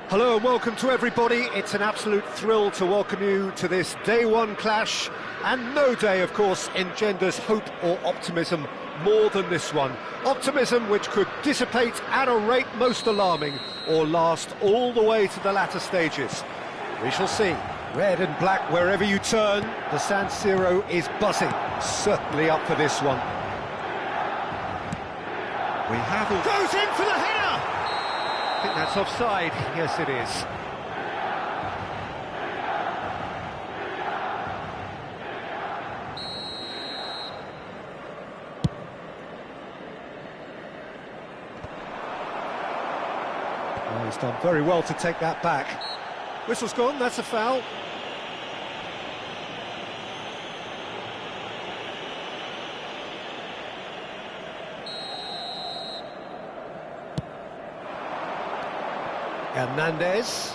Hello and welcome to everybody. It's an absolute thrill to welcome you to this day one clash, and no day, of course, engenders hope or optimism more than this one. Optimism which could dissipate at a rate most alarming or last all the way to the latter stages. We shall see. Red and black wherever you turn, the San Siro is buzzing. Certainly up for this one. We have... Goes in for the header! I think that's offside. Yes, it is. Oh, he's done very well to take that back. Whistle's gone, that's a foul. Hernandez.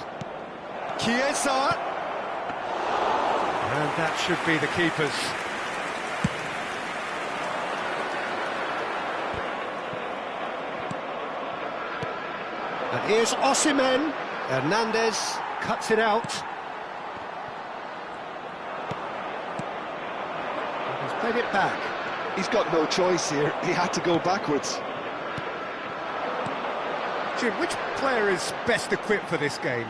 Chiesa. And that should be the keeper's. And here's Osimhen. Hernandez cuts it out. He's played it back. He's got no choice here. He had to go backwards. Jim, which player is best equipped for this game?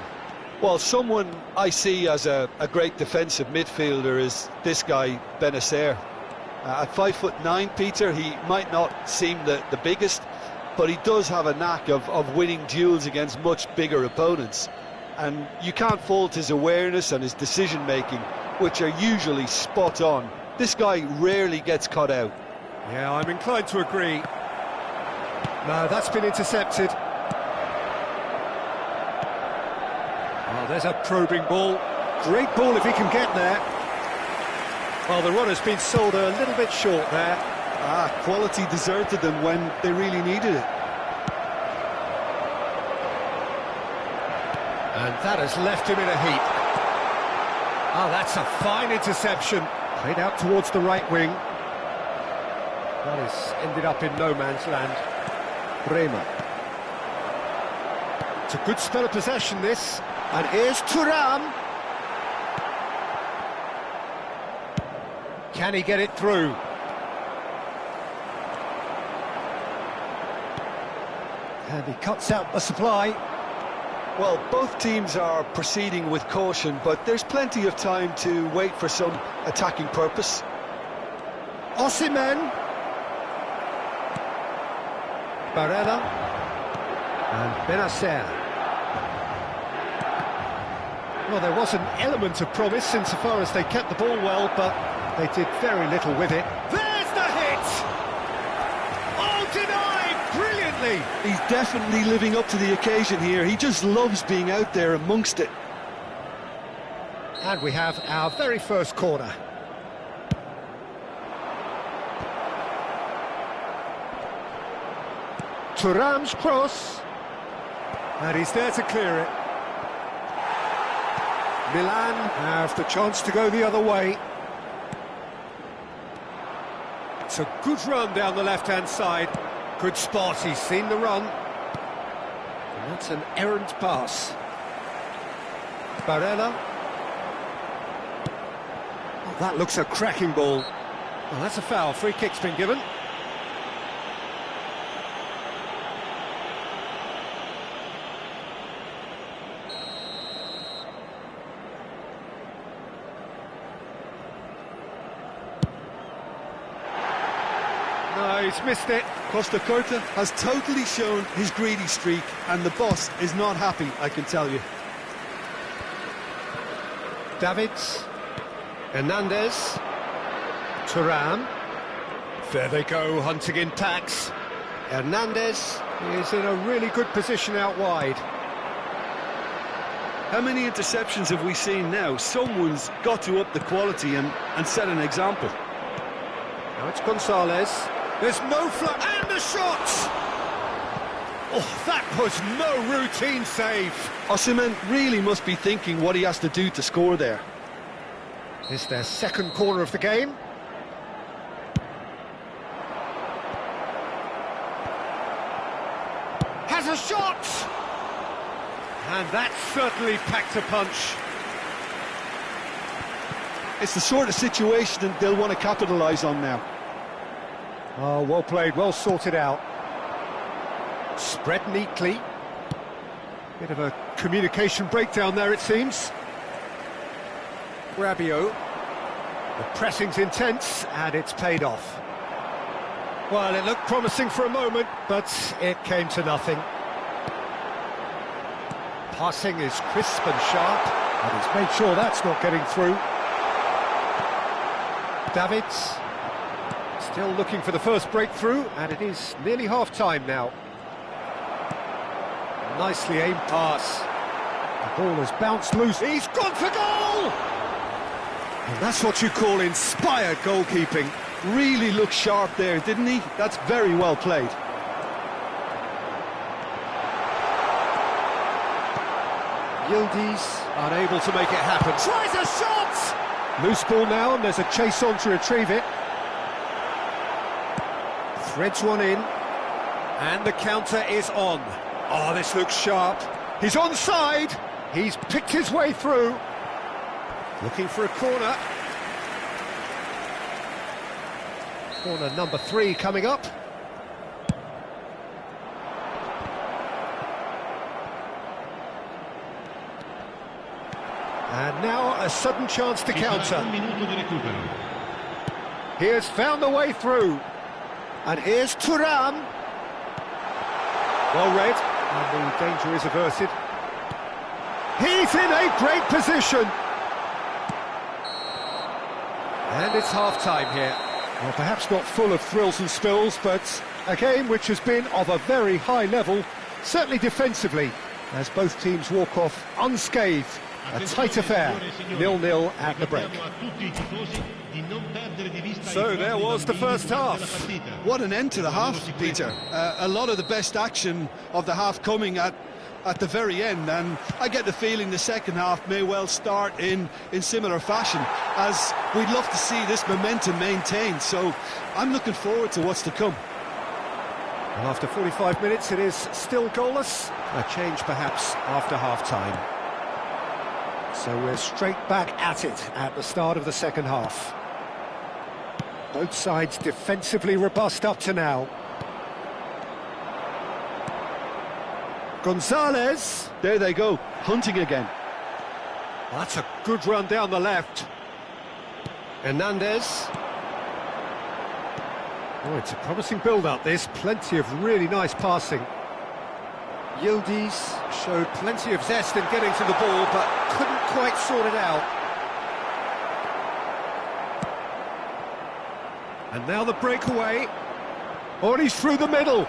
Well, someone I see as a great defensive midfielder is this guy, Benacer. At 5'9", Peter, he might not seem the biggest, but he does have a knack of winning duels against much bigger opponents. And you can't fault his awareness and his decision-making, which are usually spot on. This guy rarely gets caught out. Yeah, I'm inclined to agree. No, that's been intercepted. Oh, there's a probing ball. Great ball if he can get there. Well, the runner's been sold a little bit short there. Quality deserted them when they really needed it. And that has left him in a heap. Oh, that's a fine interception. Played out towards the right wing. That has ended up in no man's land. Bremer. It's a good spell of possession, this. And here's Thuram. Can he get it through? And he cuts out the supply. Well, both teams are proceeding with caution, but there's plenty of time to wait for some attacking purpose. Osimhen. Barella. And Benacer. Well, there was an element of promise insofar as they kept the ball well, but they did very little with it. There's the hit! Oh, denied brilliantly! He's definitely living up to the occasion here. He just loves being out there amongst it. And we have our very first corner. Thuram's cross. And he's there to clear it. Milan have the chance to go the other way. It's a good run down the left-hand side. Good spot, he's seen the run. And that's an errant pass. Barella. Oh, that looks a cracking ball. Well, that's a foul. Free kick's been given. No, he's missed it. Costa Curta has totally shown his greedy streak, and the boss is not happy, I can tell you. Davids, Hernandez, Thuram. There they go, hunting in packs. Hernandez is in a really good position out wide. How many interceptions have we seen now? Someone's got to up the quality and set an example. Now it's Gonzalez. There's no flow, and the shot! Oh, that was no routine save. Osimhen really must be thinking what he has to do to score there. It's their second corner of the game. Has a shot! And that certainly packed a punch. It's the sort of situation that they'll want to capitalise on now. Oh, well played, well sorted out. Spread neatly. Bit of a communication breakdown there, it seems. Rabiot. The pressing's intense, and it's paid off. Well, it looked promising for a moment, but it came to nothing. Passing is crisp and sharp, and he's made sure that's not getting through. Davids still looking for the first breakthrough, and it is nearly half-time now. Nicely aimed pass. The ball has bounced loose. He's gone for goal! And that's what you call inspired goalkeeping. Really looked sharp there, didn't he? That's very well played. Yildiz unable to make it happen. Tries a shot! Loose ball now, and there's a chase on to retrieve it. Threads one in, and the counter is on. Oh, this looks sharp. He's onside. He's picked his way through. Looking for a corner. Corner number 3 coming up. And now a sudden chance to counter. He has found the way through. And here's Thuram. Well read, and the danger is averted. He's in a great position. And it's half-time here. Well, perhaps not full of thrills and spills, but a game which has been of a very high level, certainly defensively, as both teams walk off unscathed. A tight affair, 0-0 at the break. So there was the first half. What an end to the half, Peter. A lot of the best action of the half coming at the very end, and I get the feeling the second half may well start in similar fashion, as we'd love to see this momentum maintained, so I'm looking forward to what's to come. And after 45 minutes it is still goalless, a change perhaps after half-time. So we're straight back at it at the start of the second half. Both sides defensively robust up to now. Gonzalez. There they go, hunting again. Well, that's a good run down the left. Hernandez. Oh, it's a promising build-up, this. Plenty of really nice passing. Yildiz showed plenty of zest in getting to the ball, but couldn't quite sort it out. And now the breakaway. Oh, and he's through the middle.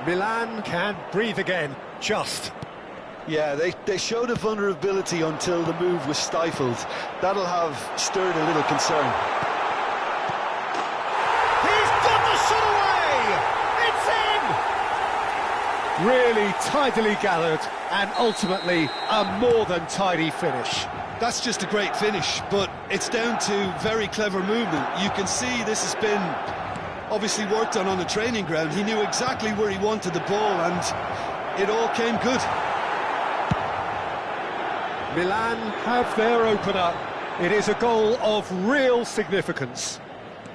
Milan can breathe again, just. Yeah, they showed a vulnerability until the move was stifled. That'll have stirred a little concern. He's got the shot away! It's in! Really tidily gathered, and ultimately a more than tidy finish. That's just a great finish, but it's down to very clever movement. You can see this has been obviously worked on the training ground. He knew exactly where he wanted the ball, and it all came good. Milan have their opener. It is a goal of real significance.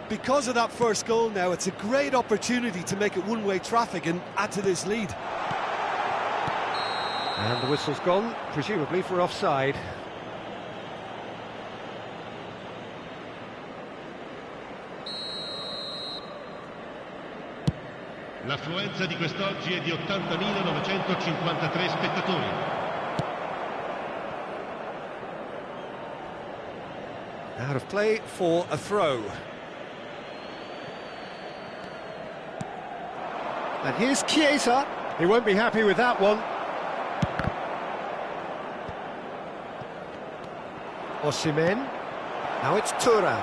Because of that first goal now, it's a great opportunity to make it one-way traffic and add to this lead. And the whistle's gone, presumably for offside. L'affluenza di quest'oggi è di 80.953 spettatori. Out of play for a throw. And here's Chiesa. He won't be happy with that one. Osimhen. Now it's Thuram.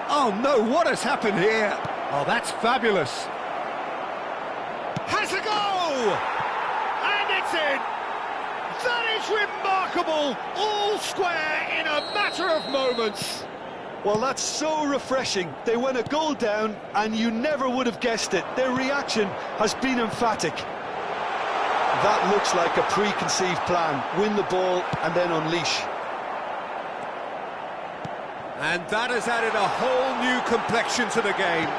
Oh no, what has happened here? Oh, that's fabulous. Has a go! And it's in! That is remarkable! All square in a matter of moments. Well, that's so refreshing. They went a goal down, and you never would have guessed it. Their reaction has been emphatic. That looks like a preconceived plan. Win the ball and then unleash. And that has added a whole new complexion to the game.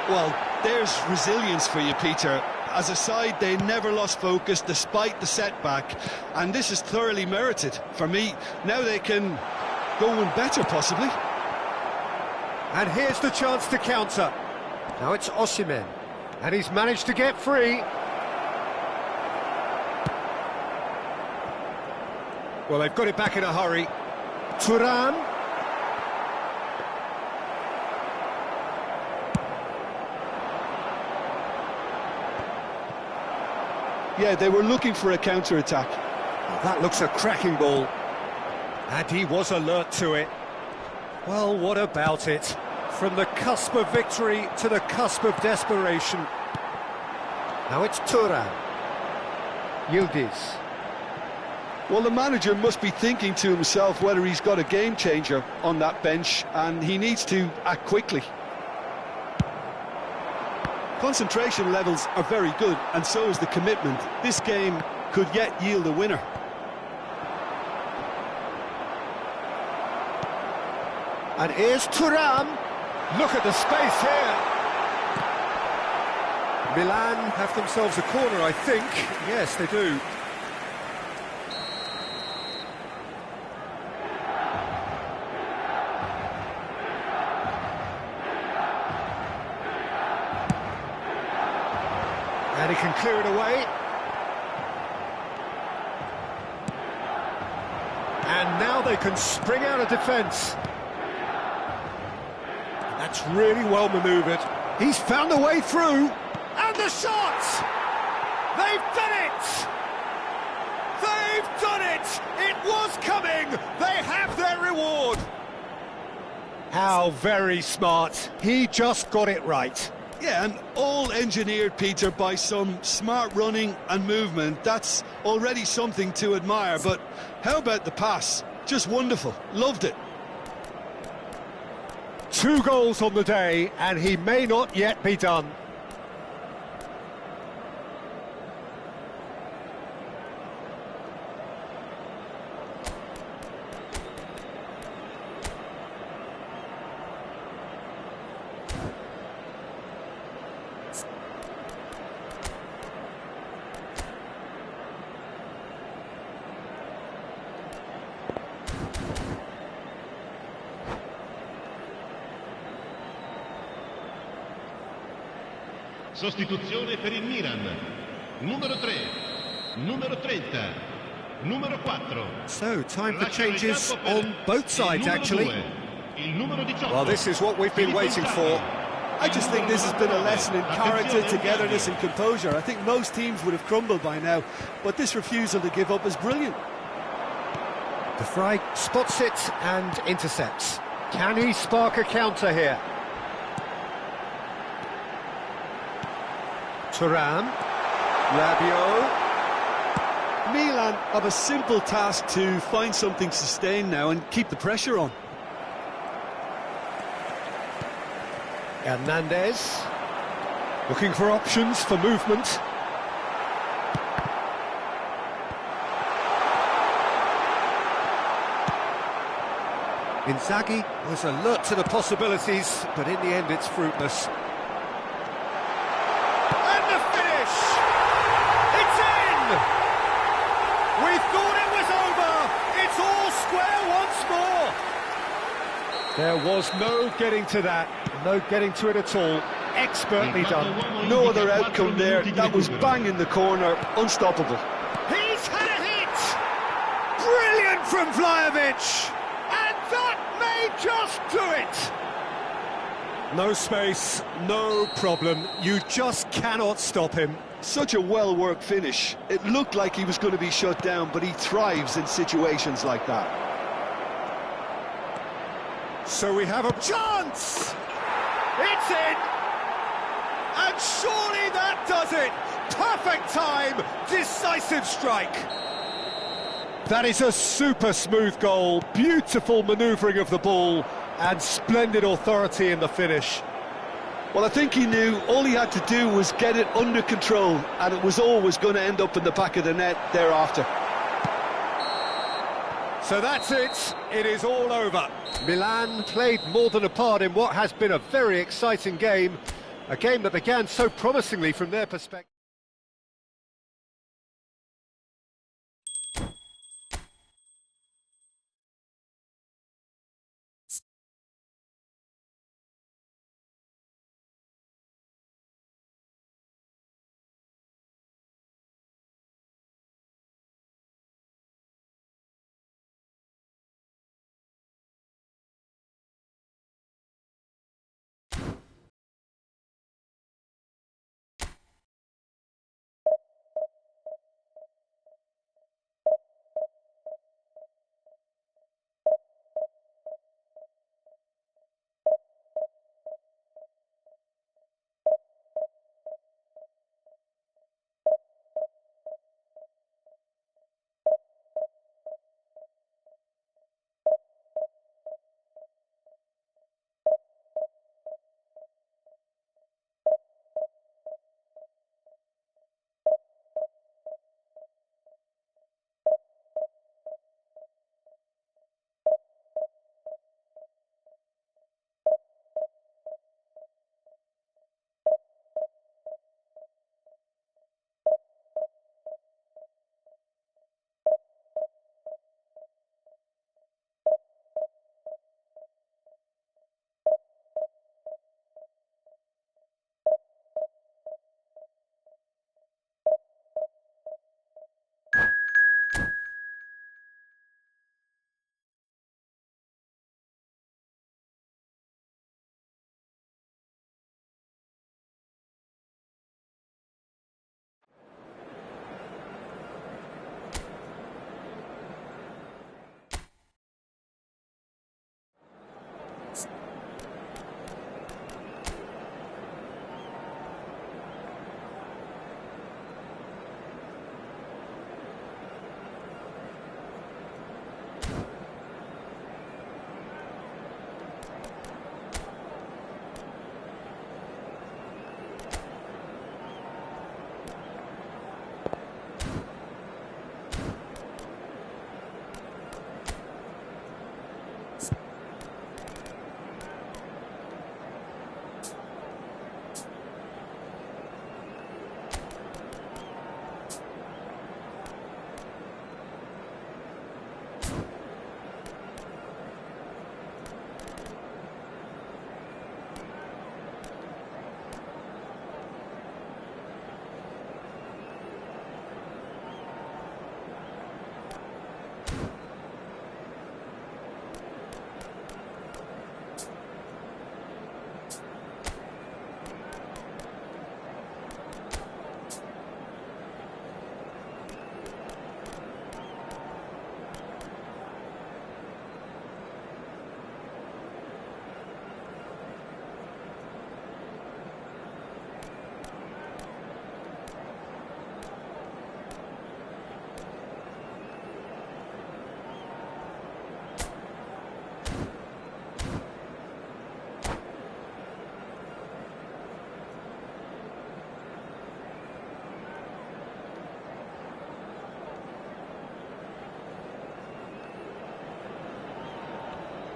Well, there's resilience for you, Peter. As a side, they never lost focus despite the setback, and this is thoroughly merited. For me, now they can go one better, possibly. And here's the chance to counter. Now it's Osimhen, and he's managed to get free. Well, they've got it back in a hurry. Thuram. Yeah, they were looking for a counter-attack. Oh, that looks a cracking ball. And he was alert to it. Well, what about it? From the cusp of victory to the cusp of desperation. Now it's Thuram. Yildiz. Well, the manager must be thinking to himself whether he's got a game-changer on that bench, and he needs to act quickly. Concentration levels are very good, and so is the commitment. This game could yet yield a winner. And here's Thuram. Look at the space here. Milan have themselves a corner, I think. Yes, they do. And he can clear it away. And now they can spring out of defence. That's really well manoeuvred. He's found a way through. And the shot! They've done it! They've done it! It was coming! They have their reward! How very smart. He just got it right. Yeah, and all engineered, Peter, by some smart running and movement. That's already something to admire, but how about the pass? Just wonderful. Loved it. 2 goals on the day, and he may not yet be done. Sostituzione per il Milan. Numero 3, numero 30, numero 4. So, time for changes on both sides, actually. Well, this is what we've been waiting for. I just think this has been a lesson in character, togetherness and composure. I think most teams would have crumbled by now, but this refusal to give up is brilliant. De Vrij spots it and intercepts. Can he spark a counter here? Thuram, Rabiot. Milan have a simple task to find something sustained now and keep the pressure on. Hernandez, looking for options for movement. Inzaghi was alert to the possibilities, but in the end it's fruitless. And the finish! It's in! We thought it was over! It's all square once more! There was no getting to that, no getting to it at all. Expertly done. No other outcome there. That was bang in the corner, unstoppable. He's had a hit! Brilliant from Vlahovic! And that just do it? No space, no problem. You just cannot stop him. Such a well-worked finish. It looked like he was going to be shut down, but he thrives in situations like that. So we have a chance! It's in! And surely that does it! Perfect time, decisive strike. That is a super smooth goal, beautiful manoeuvring of the ball, and splendid authority in the finish. Well, I think he knew all he had to do was get it under control, and it was always going to end up in the back of the net thereafter. So that's it, it is all over. Milan played more than a part in what has been a very exciting game, a game that began so promisingly from their perspective.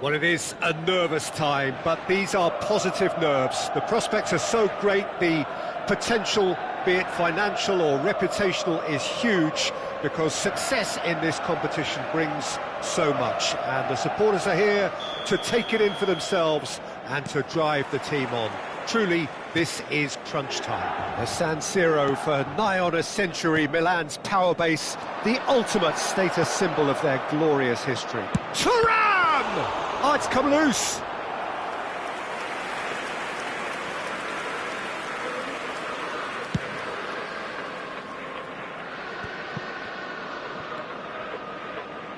Well, it is a nervous time, but these are positive nerves. The prospects are so great, the potential, be it financial or reputational, is huge, because success in this competition brings so much. And the supporters are here to take it in for themselves and to drive the team on. Truly, this is crunch time. The San Siro for nigh on a century, Milan's power base, the ultimate status symbol of their glorious history. Thuram! Oh, it's come loose.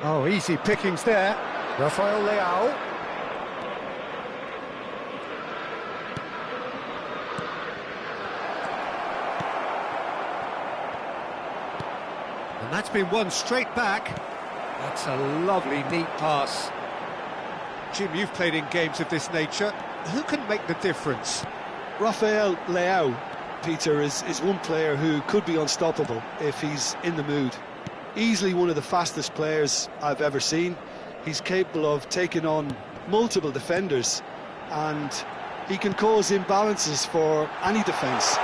Oh, easy pickings there. Rafael Leao. And that's been won straight back. That's a lovely, neat pass. Jim, you've played in games of this nature. Who can make the difference? Rafael Leao, Peter, is one player who could be unstoppable if he's in the mood. Easily one of the fastest players I've ever seen. He's capable of taking on multiple defenders, and he can cause imbalances for any defence.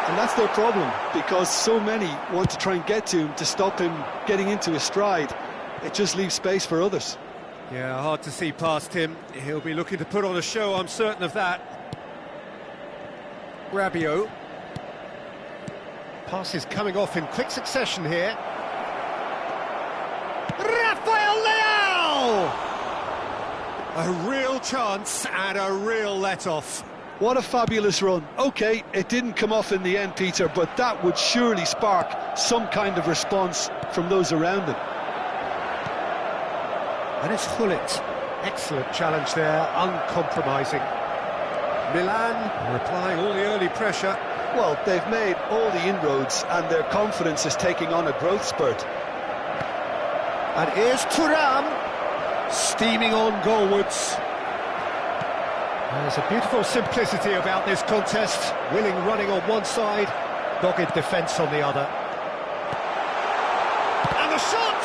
And that's their problem, because so many want to try and get to him to stop him getting into his stride. It just leaves space for others. Yeah, hard to see past him. He'll be looking to put on a show, I'm certain of that. Rabiot. Passes coming off in quick succession here. Rafael Leao! A real chance and a real let-off. What a fabulous run. OK, it didn't come off in the end, Peter, but that would surely spark some kind of response from those around him. And it's Hullet. Excellent challenge there, uncompromising. Milan replying all the early pressure. Well, they've made all the inroads and their confidence is taking on a growth spurt. And here's Thuram, steaming on goalwards. There's a beautiful simplicity about this contest. Willing running on one side, dogged defence on the other. And the shot!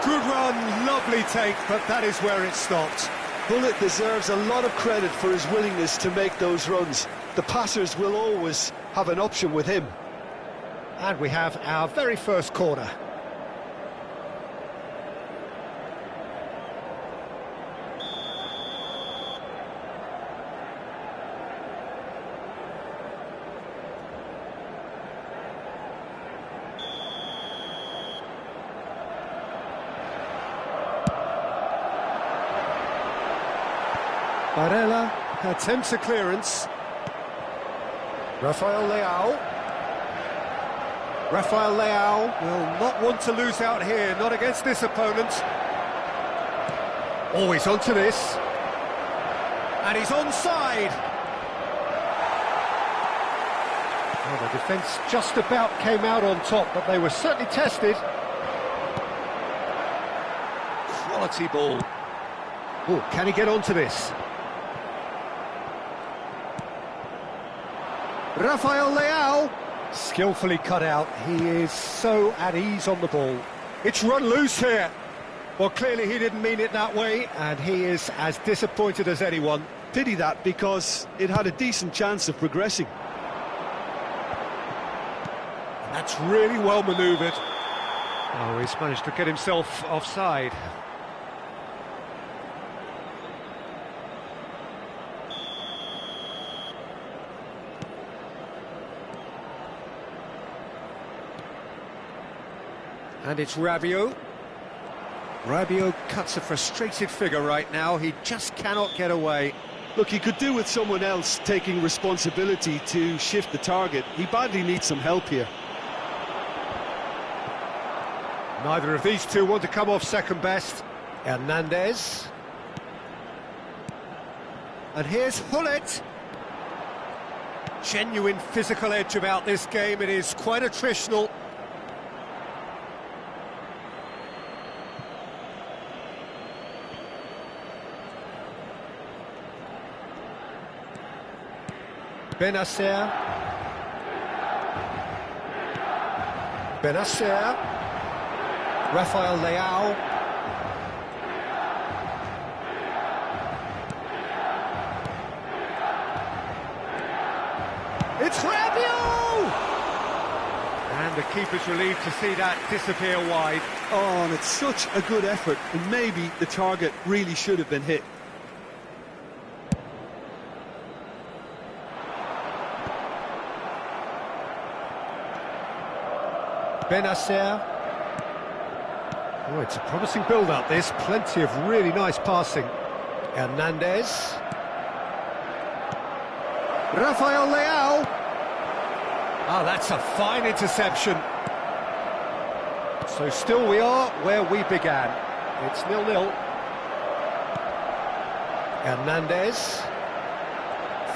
Good run, lovely take, but that is where it stopped. Hullet deserves a lot of credit for his willingness to make those runs. The passers will always have an option with him. And we have our very first corner. Barella attempts a clearance. Rafael Leao. Rafael Leao will not want to lose out here, not against this opponent. Always onto this. And he's onside. Well, the defence just about came out on top, but they were certainly tested. Quality ball. Oh, can he get onto this? Rafael Leao, skillfully cut out. He is so at ease on the ball. It's run loose here. Well, clearly he didn't mean it that way, and he is as disappointed as anyone. Pity that, because it had a decent chance of progressing. That's really well manoeuvred. Oh, he's managed to get himself offside. And it's Rabiot. Rabiot cuts a frustrated figure right now. He just cannot get away. Look, he could do with someone else taking responsibility to shift the target. He badly needs some help here. Neither of these two want to come off second best. Hernandez. And here's Hullet. Genuine physical edge about this game. It is quite attritional. Benacer. Benacer. Rafael Leao. It's Rabiot! And the keeper's relieved to see that disappear wide. Oh, and it's such a good effort, and maybe the target really should have been hit. Benacer. Oh, it's a promising build-up, this. Plenty of really nice passing. Hernandez. Rafael Leao. Ah, that's a fine interception. So still we are where we began. It's 0-0. Hernandez.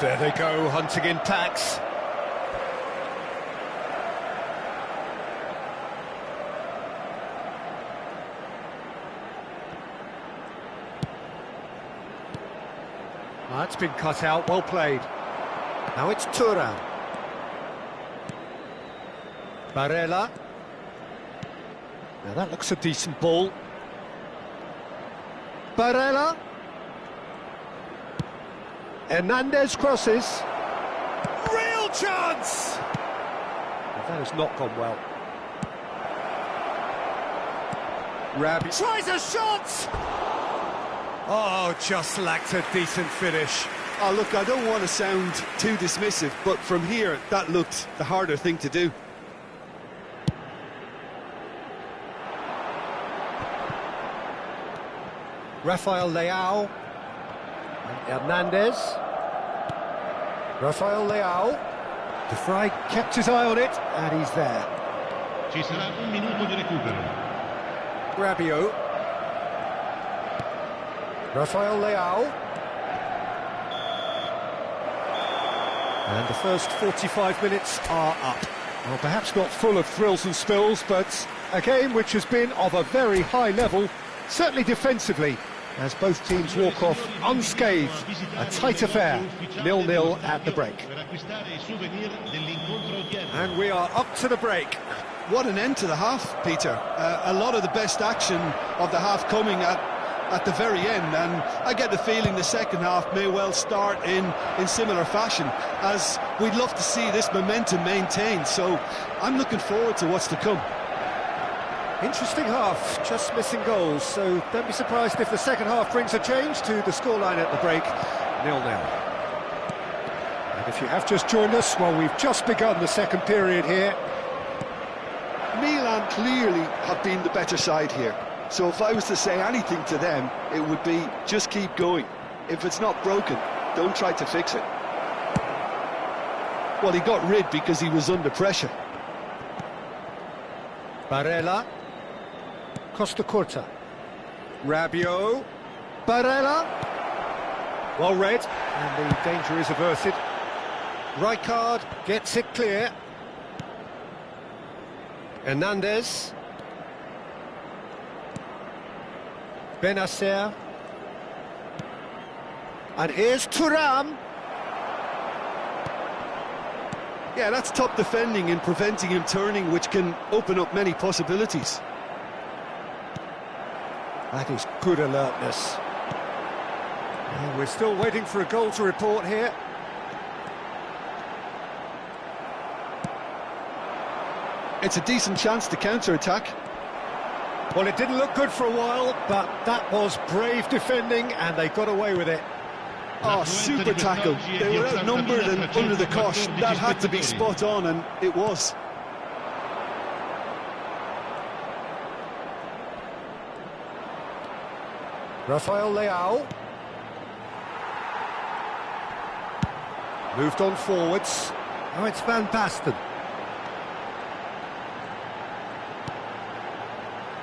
There they go, hunting in packs. That's been cut out, well played. Now it's Thuram. Barella. Now that looks a decent ball. Barella. Hernandez crosses. Real chance! Well, that has not gone well. Rabi tries a shot! Oh, just lacked a decent finish. Oh, look, I don't want to sound too dismissive, but from here, that looked the harder thing to do. Rafael Leao. And Hernandez. Rafael Leao. De Vrij kept his eye on it, and he's there. Ci sarà un minuto di recupero. Rabiot. Rafael Leao. And the first 45 minutes are up. Well, perhaps not full of thrills and spills, but a game which has been of a very high level, certainly defensively, as both teams walk off unscathed. A tight affair, 0-0 at the break. And we are up to the break. What an end to the half, Peter. A lot of the best action of the half coming at the very end, and I get the feeling the second half may well start in similar fashion, as we'd love to see this momentum maintained, so I'm looking forward to what's to come. Interesting half, just missing goals, so don't be surprised if the second half brings a change to the scoreline at the break, 0-0. And if you have just joined us, well, we've just begun the second period here. Milan clearly have been the better side here. So if I was to say anything to them, it would be just keep going. If it's not broken, don't try to fix it. Well, he got rid because he was under pressure. Barella. Costa Curta. Rabiot. Barella. Well read, and the danger is averted. Rijkaard gets it clear. Hernandez. Benacer. And here's Thuram. Yeah, that's top defending and preventing him turning, which can open up many possibilities. That is good alertness. And we're still waiting for a goal to report here. It's a decent chance to counter-attack. Well, it didn't look good for a while, but that was brave defending, and they got away with it. Oh, super tackle. They were outnumbered and under the cosh. That had to be spot on, and it was. Rafael Leao. Moved on forwards. Now it's Van Basten.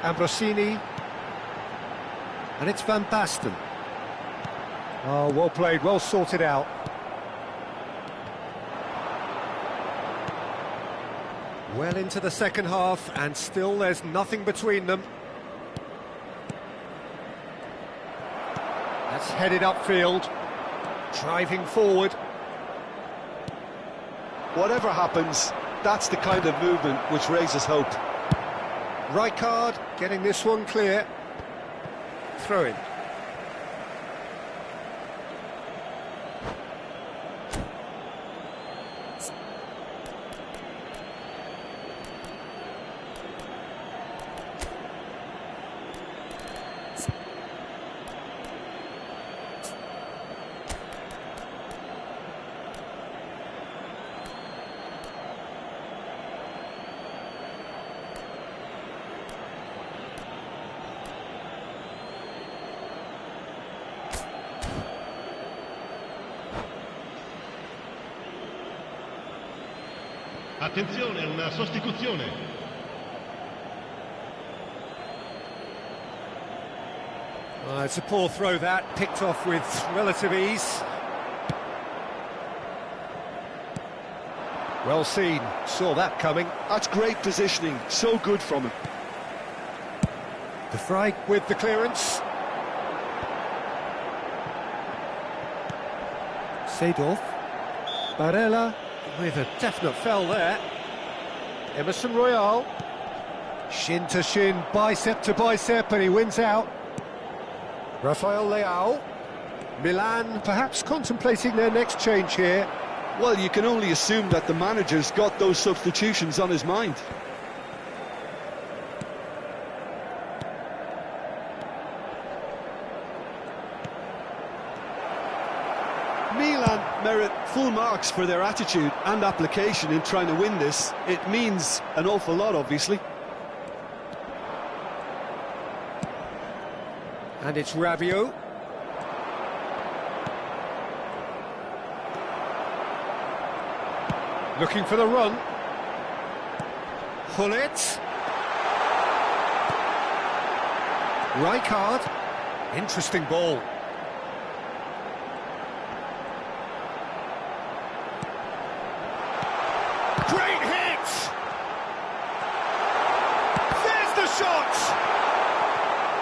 Ambrosini. And it's Van Basten. Oh, well played, well sorted out. Well into the second half, and still there's nothing between them. That's headed upfield, driving forward. Whatever happens, that's the kind of movement which raises hope. Rijkaard getting this one clear. Throw in. Attenzione, una sostituzione. It's a poor throw that, picked off with relative ease. Well seen, saw that coming. That's great positioning, so good from him. De Vrij with the clearance. Seedorf. Barella with a definite fell there. Emerson Royale. Shin to shin, bicep to bicep, and he wins out. Rafael Leao. Milan perhaps contemplating their next change here. Well, you can only assume that the manager's got those substitutions on his mind. Milan merit full marks for their attitude and application in trying to win this. It means an awful lot, obviously. And it's Rabiot. Looking for the run. Hullet. Rijkaard. Interesting ball. Great hit! There's the shot!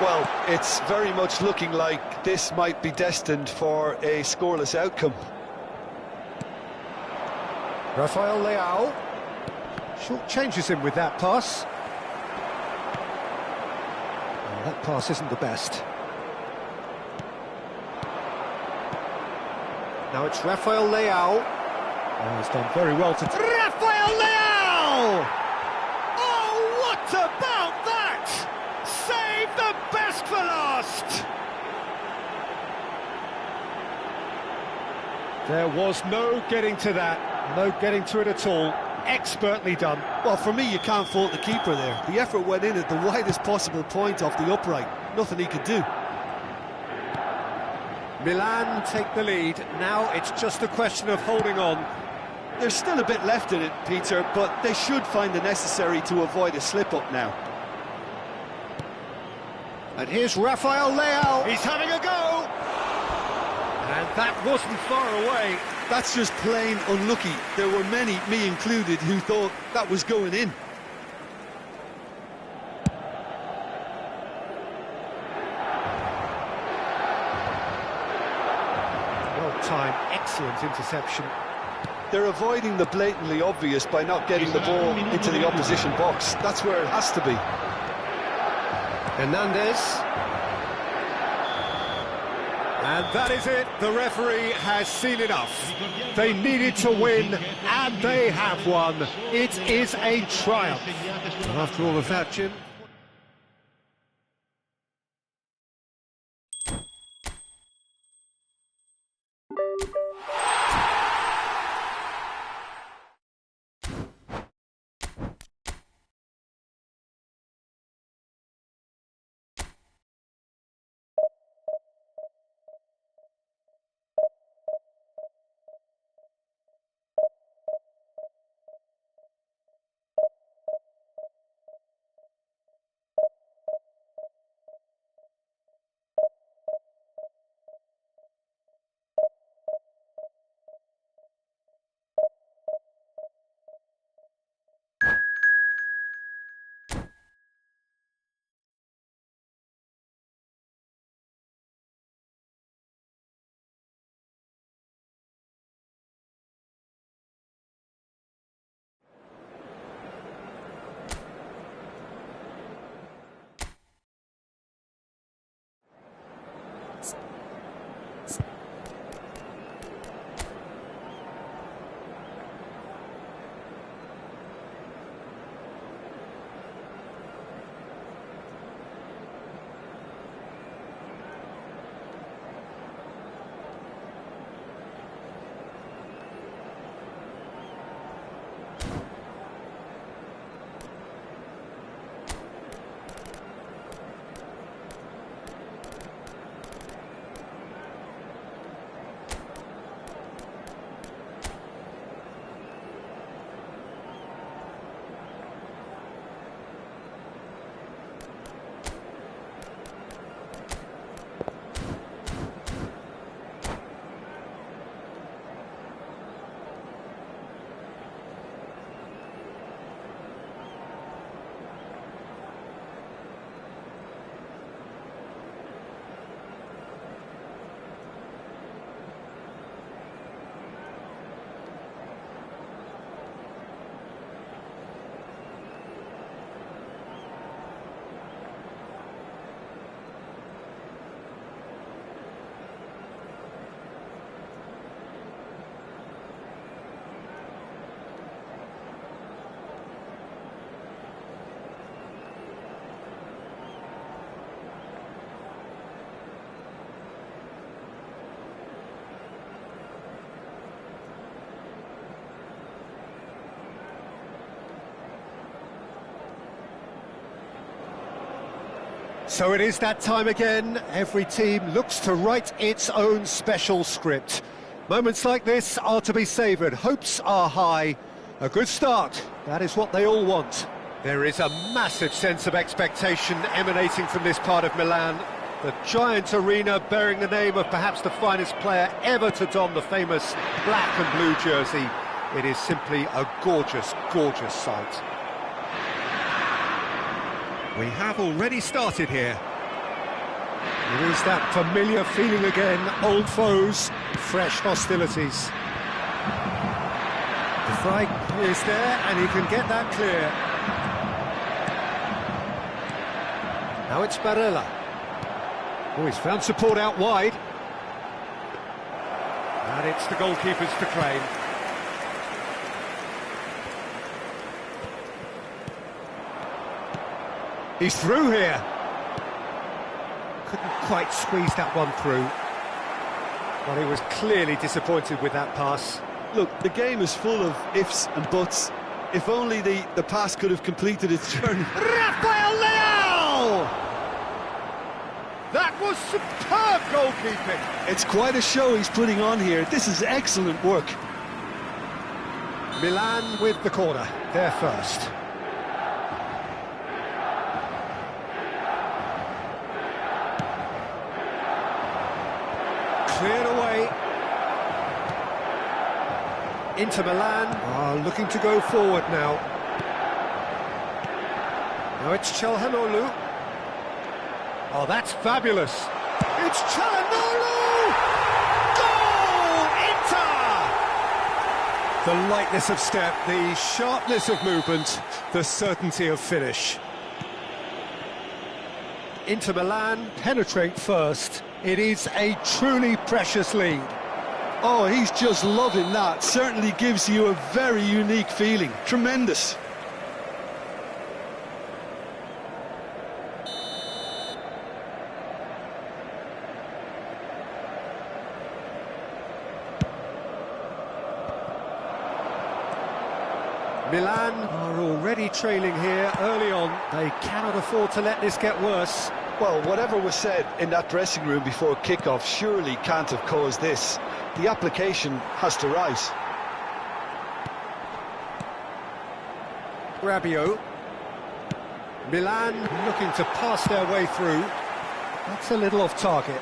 Well, it's very much looking like this might be destined for a scoreless outcome. Rafael Leao. Short changes him with that pass. Oh, that pass isn't the best. Now it's Rafael Leao. Oh, he's done very well to... Rafael Leao! Oh, what about that? Save the best for last! There was no getting to that. No getting to it at all. Expertly done. Well, for me, you can't fault the keeper there. The effort went in at the widest possible point off the upright. Nothing he could do. Milan take the lead. Now it's just a question of holding on. There's still a bit left in it, Peter, but they should find the necessary to avoid a slip-up now. And here's Rafael Leao. He's having a go. And that wasn't far away. That's just plain unlucky. There were many, me included, who thought that was going in. Well-timed, excellent interception. They're avoiding the blatantly obvious by not getting the ball into the opposition box. That's where it has to be. Hernandez. And that is it. The referee has seen enough. They needed to win, and they have won. It is a triumph. And after all of that, Jim... So it is that time again. Every team looks to write its own special script. Moments like this are to be savoured. Hopes are high. A good start, that is what they all want. There is a massive sense of expectation emanating from this part of Milan. The giant arena bearing the name of perhaps the finest player ever to don the famous black and blue jersey. It is simply a gorgeous, gorgeous sight. We have already started here. It is that familiar feeling again, old foes, fresh hostilities. The flag is there and he can get that clear. Now it's Barella. Oh, he's found support out wide. And it's the goalkeepers to claim. He's through here. Couldn't quite squeeze that one through. Well, he was clearly disappointed with that pass. Look, the game is full of ifs and buts. If only the pass could have completed its journey. Rafael Leao! That was superb goalkeeping. It's quite a show he's putting on here. This is excellent work. Milan with the corner, there first. Cleared away. Inter Milan are looking to go forward now. Now it's Çalhanoğlu. Oh, that's fabulous. It's Çalhanoğlu! Goal! Inter! The lightness of step, the sharpness of movement, the certainty of finish. Inter Milan penetrate first. It is a truly precious lead. Oh, he's just loving that. Certainly gives you a very unique feeling. Tremendous. Milan are already trailing here early on. They cannot afford to let this get worse. Well, whatever was said in that dressing room before kick-off surely can't have caused this. The application has to rise. Rabiot. Milan looking to pass their way through. That's a little off target.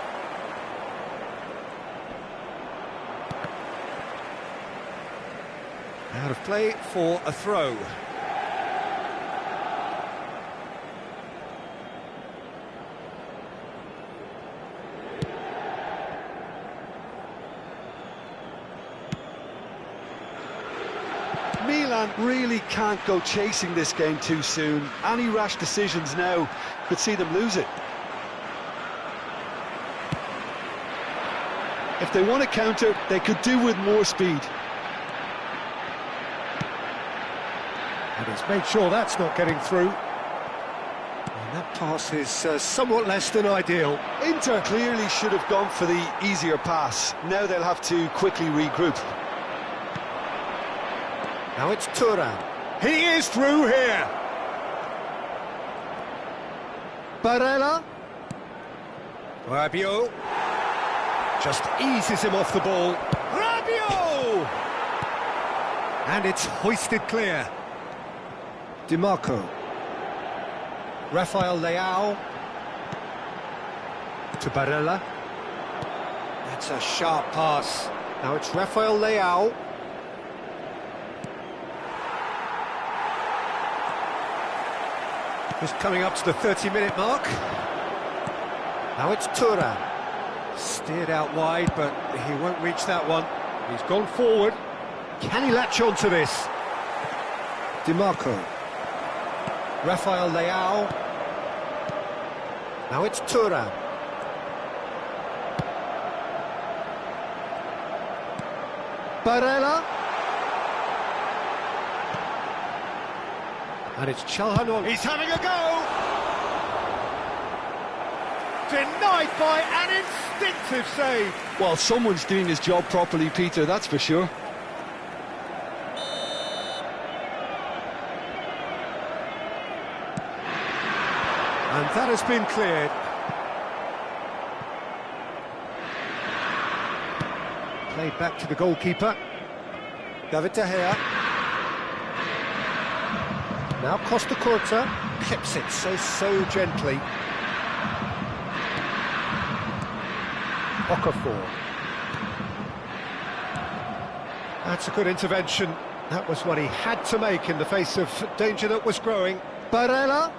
Out of play for a throw. Milan really can't go chasing this game too soon. Any rash decisions now could see them lose it. If they want to counter, they could do with more speed. And he's made sure that's not getting through. And that pass is somewhat less than ideal. Inter clearly should have gone for the easier pass. Now they'll have to quickly regroup. Now it's Thuram. He is through here. Barella. Rabiot. Just eases him off the ball. Rabiot! And it's hoisted clear. Di Marco. Rafael Leao. To Barella. That's a sharp pass. Now it's Rafael Leao. Just coming up to the 30-minute mark. Now it's Thuram. Steered out wide, but he won't reach that one. He's gone forward. Can he latch on to this? Di Marco. Rafael Leao. Now it's Thuram. Barella. And it's Çalhanoğlu. He's having a go! Denied by an instinctive save. Well, someone's doing his job properly, Peter, that's for sure. And that has been cleared. Played back to the goalkeeper. David De Gea. Now Costa Curta clips it so gently. Okafor. That's a good intervention. That was what he had to make in the face of danger that was growing. Barella.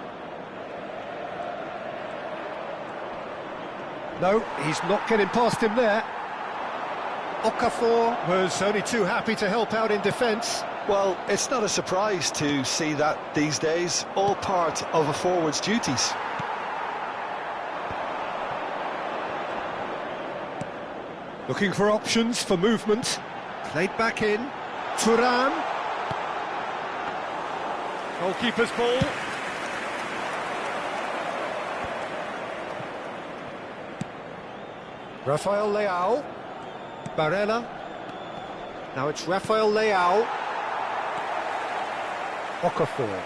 No, he's not getting past him there. Okafor was only too happy to help out in defence. Well, it's not a surprise to see that these days, all part of a forward's duties. Looking for options for movement. Played back in. Thuram. Goalkeeper's ball. Rafael Leao. Barella. Now it's Rafael Leao. Okafor.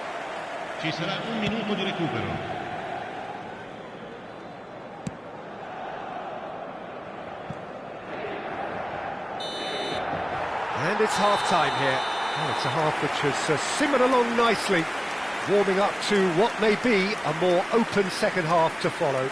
Ci sarà un minuto di recupero. And it's half-time here. Oh, it's a half which has simmered along nicely, warming up to what may be a more open second half to follow.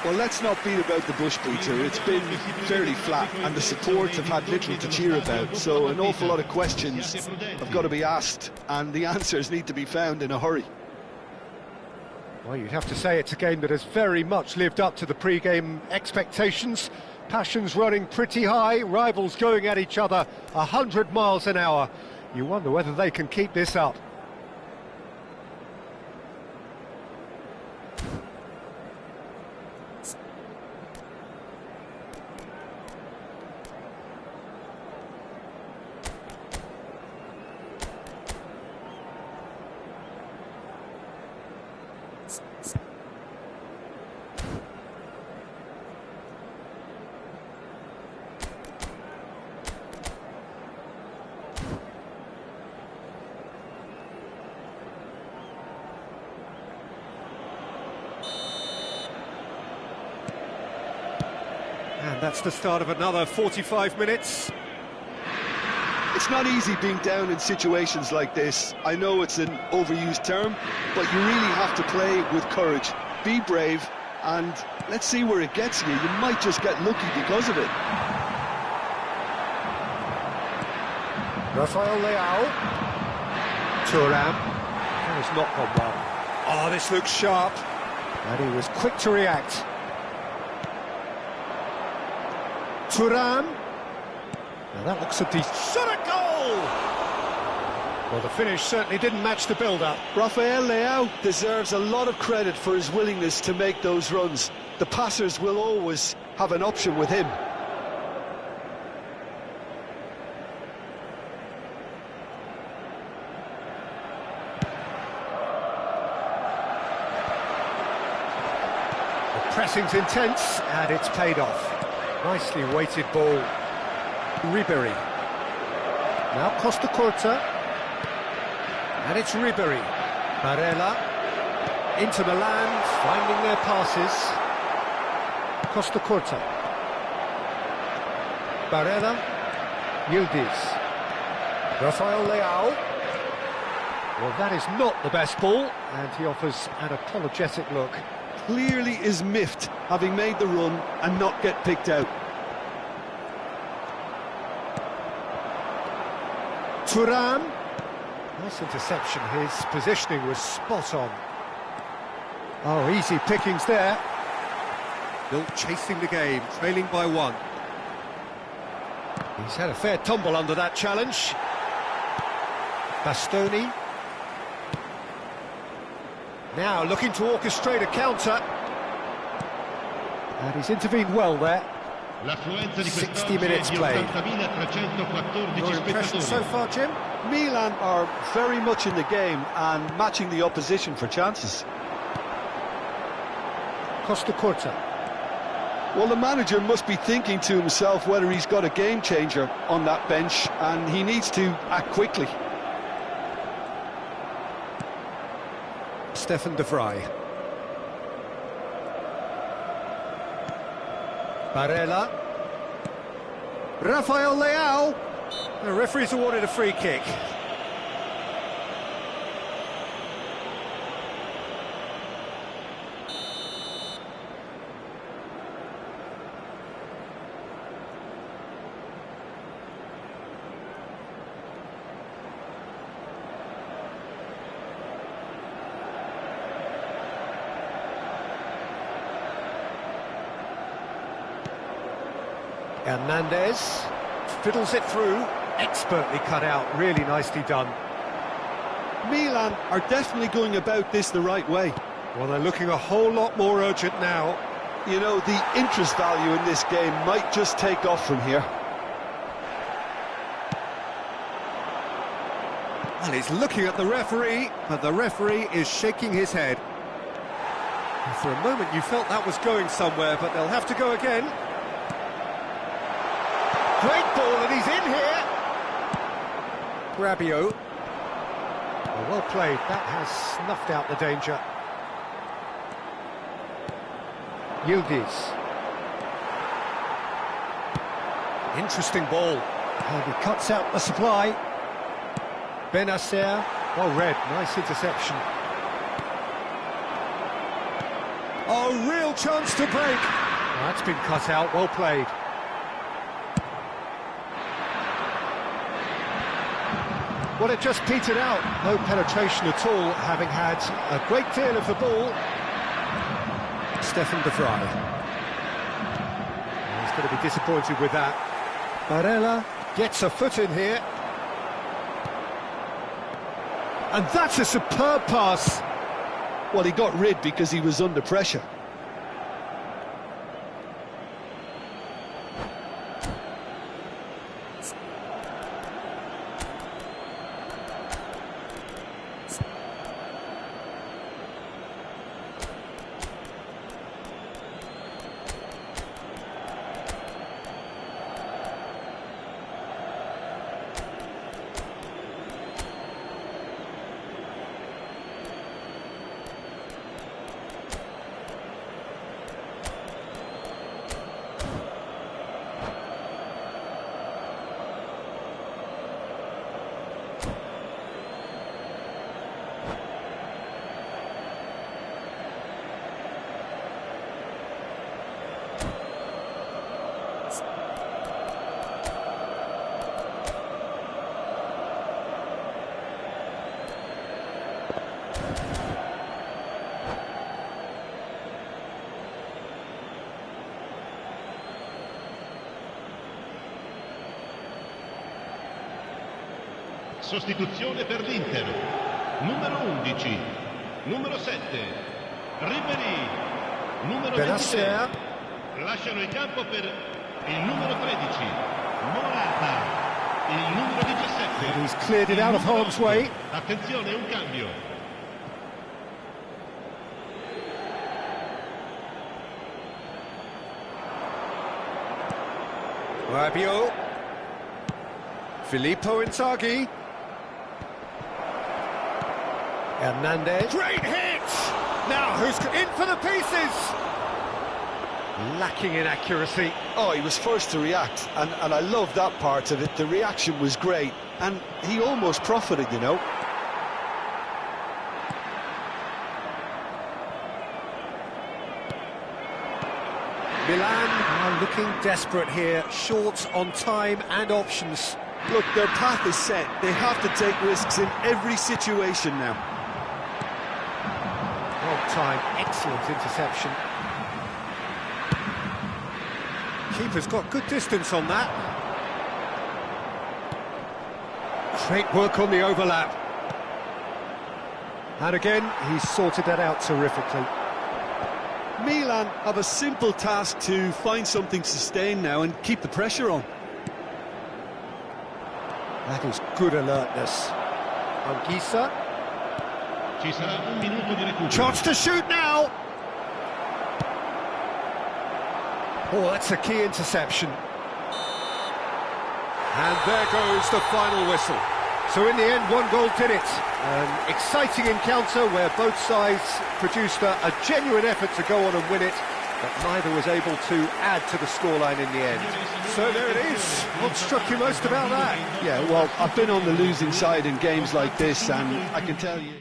Well, let's not beat about the bush, Peter. It's been fairly flat, and the supports have had little to cheer about, so an awful lot of questions have got to be asked, and the answers need to be found in a hurry. Well, you'd have to say it's a game that has very much lived up to the pre-game expectations. Passions running pretty high, rivals going at each other 100 miles an hour. You wonder whether they can keep this up. And that's the start of another 45 minutes. It's not easy being down in situations like this. I know it's an overused term, but you really have to play with courage. Be brave, and let's see where it gets you. You might just get lucky because of it. Rafael Leao. Thuram. That has not gone well. Oh, this looks sharp. And he was quick to react. Thuram. Now that looks a decent shot at goal! Well, the finish certainly didn't match the build-up. Rafael Leao deserves a lot of credit for his willingness to make those runs. The passers will always have an option with him. The pressing's intense, and it's paid off. Nicely weighted ball. Ribéry. Now Costa Curta. And it's Ribéry. Barella. Inter Milan finding their passes. Costa Curta. Barella. Yildiz. Rafael Leao. Well, that is not the best ball, and he offers an apologetic look. Clearly is miffed, having made the run and not get picked out. Thuram. Nice interception, his positioning was spot on. Oh, easy pickings there. Still chasing the game, trailing by one. He's had a fair tumble under that challenge. Bastoni. Now looking to orchestrate a counter. And he's intervened well there. 60 minutes played. Your impression so far, Jim? Milan are very much in the game and matching the opposition for chances. Costa Curta. Well, the manager must be thinking to himself whether he's got a game changer on that bench, and he needs to act quickly. Stefan de Vrij. Barella. Rafael Leao. The referee's awarded a free kick. Hernandez fiddles it through, expertly cut out, really nicely done. Milan are definitely going about this the right way. Well, they're looking a whole lot more urgent now. You know, the interest value in this game might just take off from here. Well, he's looking at the referee, but the referee is shaking his head. And for a moment you felt that was going somewhere, but they'll have to go again. Great ball, and he's in here. Rabiot. Well played, that has snuffed out the danger. Yildiz. Interesting ball. And he cuts out the supply. Benacer. Well read, nice interception. Oh, real chance to break. Oh, that's been cut out, well played. Well, it just petered out. No penetration at all, having had a great deal of the ball. Stefan de Vrij. He's going to be disappointed with that. Barella gets a foot in here. And that's a superb pass. Well, he got rid because he was under pressure. Sostituzione per l'Inter. Numero 11, numero 7, Ribéry, numero 23. Lasciano il campo per il numero 13, Morata, il numero 17. And he's cleared it out of harm's way. Attenzione, un cambio. Rabiot. Filippo Inzaghi. Hernandez. Great hit! Now, who's in for the pieces? Lacking in accuracy. Oh, he was first to react, and I love that part of it. The reaction was great, and he almost profited, you know. Milan are looking desperate here, short on time and options. Look, their path is set. They have to take risks in every situation now. Well timed, excellent interception. Keeper's got good distance on that. Great work on the overlap. And again, he's sorted that out terrifically. Milan have a simple task to find something sustained now and keep the pressure on. That is good alertness. Anguissa. Ci sarà un minuto di recupero. Chance to shoot now! Oh, that's a key interception. And there goes the final whistle. So in the end, one goal did it. An exciting encounter where both sides produced a genuine effort to go on and win it. but neither was able to add to the scoreline in the end. So there it is. What struck you most about that? Yeah, well, I've been on the losing side in games like this, and I can tell you...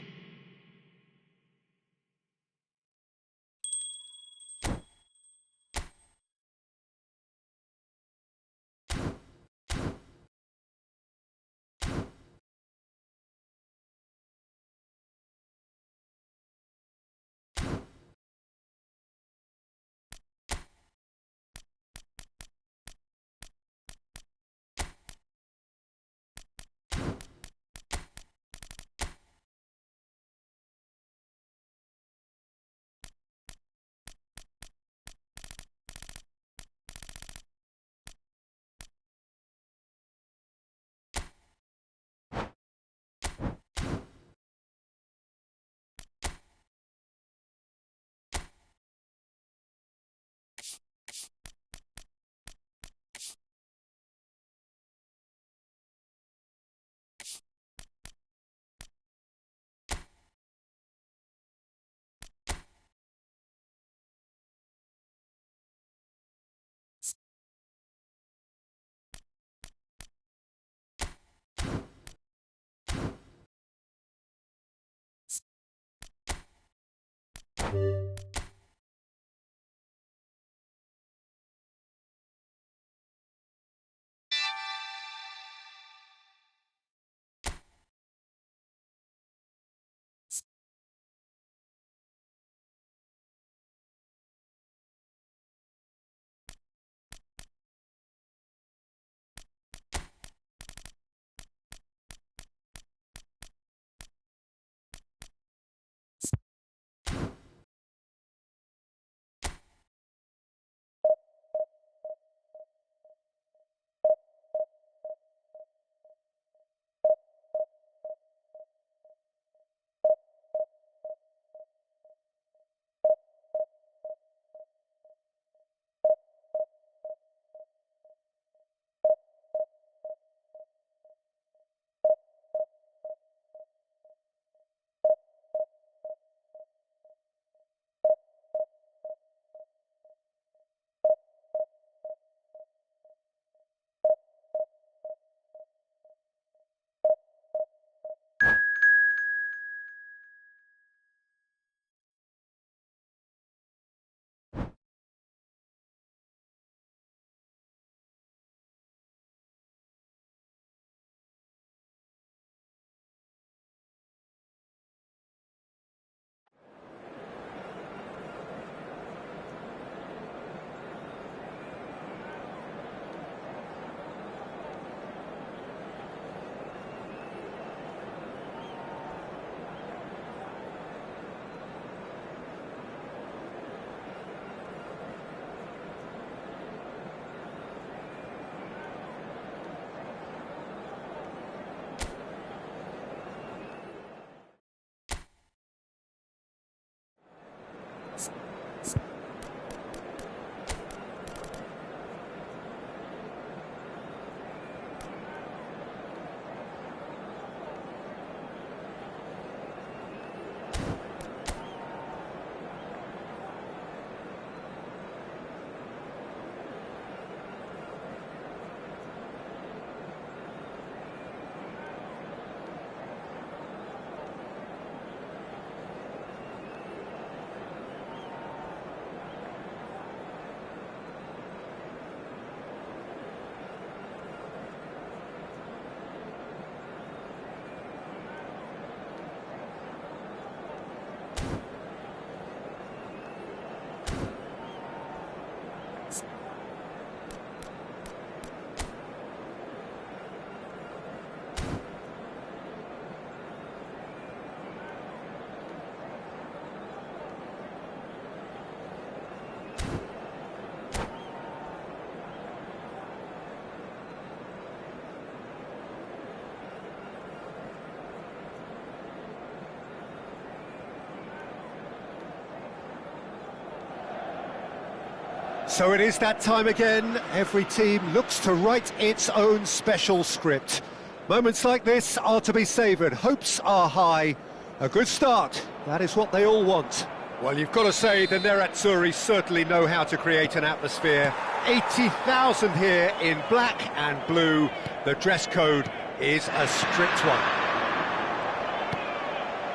So it is that time again. Every team looks to write its own special script. Moments like this are to be savoured. Hopes are high. A good start. That is what they all want. Well, you've got to say the Nerazzurri certainly know how to create an atmosphere. 80,000 here in black and blue. The dress code is a strict one.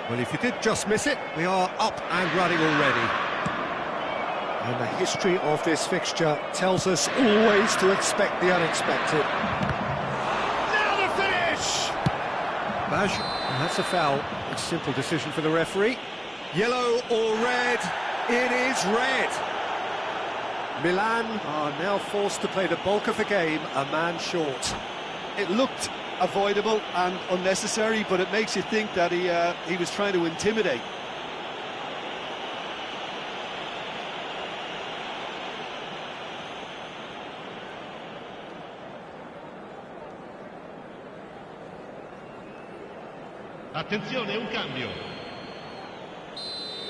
Well, if you did just miss it, we are up and running already. And the history of this fixture tells us always to expect the unexpected. Now the finish! Baj, that's a foul. A simple decision for the referee. Yellow or red? It is red. Milan are now forced to play the bulk of the game a man short. It looked avoidable and unnecessary, but it makes you think that he was trying to intimidate. Attenzione, un cambio.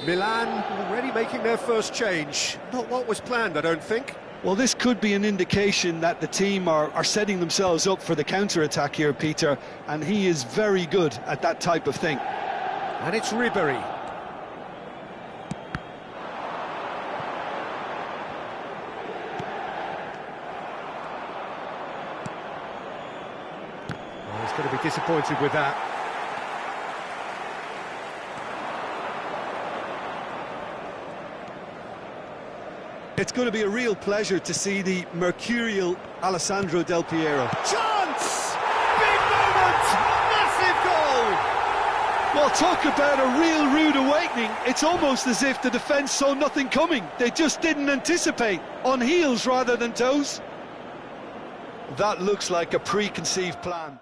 Milan already making their first change. Not what was planned, I don't think. Well, this could be an indication that the team are setting themselves up for the counter-attack here, Peter, and he is very good at that type of thing. And it's Ribery. Oh, he's going to be disappointed with that. It's going to be a real pleasure to see the mercurial Alessandro Del Piero. Chance! Big moment! Massive goal! Well, talk about a real rude awakening. It's almost as if the defence saw nothing coming. They just didn't anticipate. On heels rather than toes. That looks like a preconceived plan.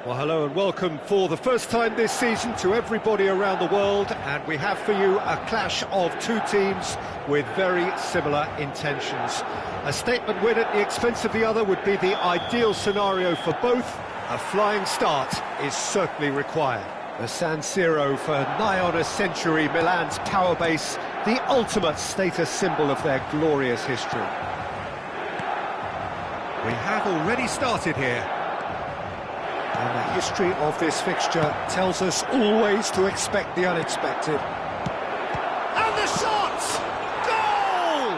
Well, hello and welcome for the first time this season to everybody around the world, and we have for you a clash of two teams with very similar intentions. A statement win at the expense of the other would be the ideal scenario for both. A flying start is certainly required. The San Siro, for nigh on a century, Milan's power base, the ultimate status symbol of their glorious history. We have already started here. And the history of this fixture tells us always to expect the unexpected. And the shot! Goal!